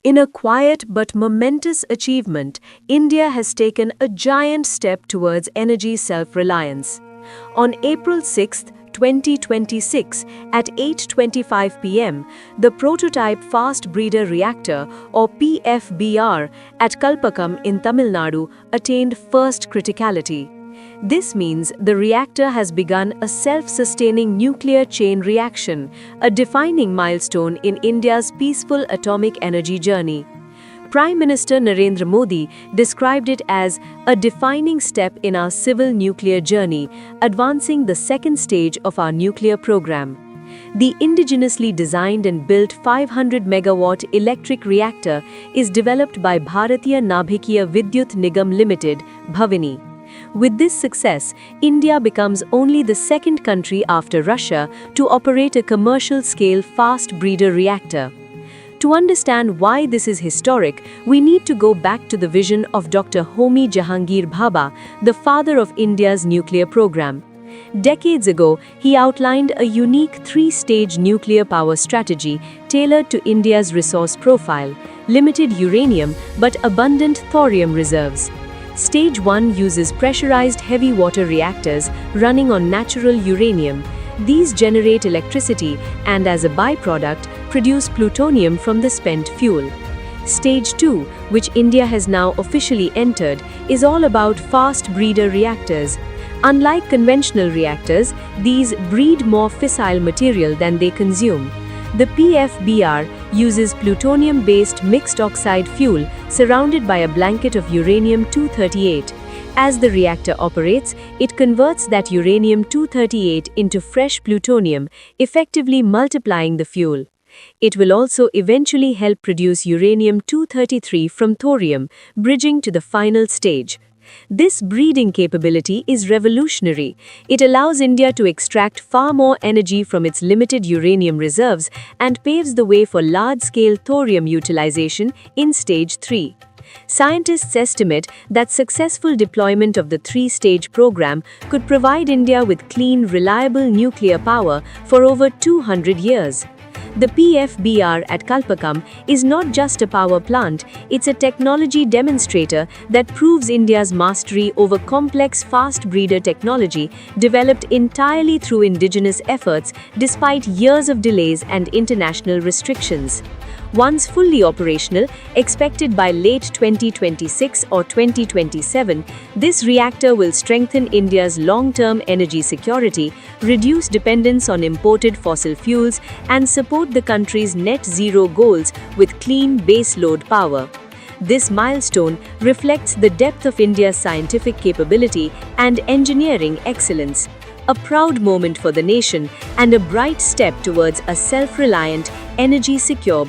In a quiet but momentous achievement, India has taken a giant step towards energy self-reliance. On April 6, 2026, at 8:25 p.m., the prototype fast breeder reactor or PFBR at Kalpakkam in Tamil Nadu attained first criticality. This means the reactor has begun a self-sustaining nuclear chain reaction, a defining milestone in India's peaceful atomic energy journey. Prime Minister Narendra Modi described it as a defining step in our civil nuclear journey, advancing the second stage of our nuclear program. The indigenously designed and built 500 megawatt electric reactor is developed by Bharatiya Nabhikiya Vidyut Nigam Limited, Bhavini. With this success, India becomes only the second country after Russia to operate a commercial-scale fast breeder reactor. To understand why this is historic, we need to go back to the vision of Dr. Homi Jahangir Bhabha, the father of India's nuclear program. Decades ago, he outlined a unique three-stage nuclear power strategy tailored to India's resource profile: limited uranium but abundant thorium reserves. Stage 1 uses pressurized heavy water reactors running on natural uranium. These generate electricity and, as a byproduct, produce plutonium from the spent fuel. Stage 2, which India has now officially entered, is all about fast breeder reactors. Unlike conventional reactors, these breed more fissile material than they consume. The PFBR uses plutonium-based mixed oxide fuel surrounded by a blanket of uranium-238. As the reactor operates, it converts that uranium-238 into fresh plutonium, effectively multiplying the fuel. It will also eventually help produce uranium-233 from thorium, bridging to the final stage. This breeding capability is revolutionary. It allows India to extract far more energy from its limited uranium reserves and paves the way for large-scale thorium utilization in Stage 3. Scientists estimate that successful deployment of the three-stage program could provide India with clean, reliable nuclear power for over 200 years. The PFBR at Kalpakkam is not just a power plant, it's a technology demonstrator that proves India's mastery over complex fast breeder technology developed entirely through indigenous efforts despite years of delays and international restrictions. Once fully operational, expected by late 2026 or 2027, this reactor will strengthen India's long-term energy security, reduce dependence on imported fossil fuels, and support the country's net zero goals with clean baseload power. This milestone reflects the depth of India's scientific capability and engineering excellence, a proud moment for the nation and a bright step towards a self-reliant, energy-secure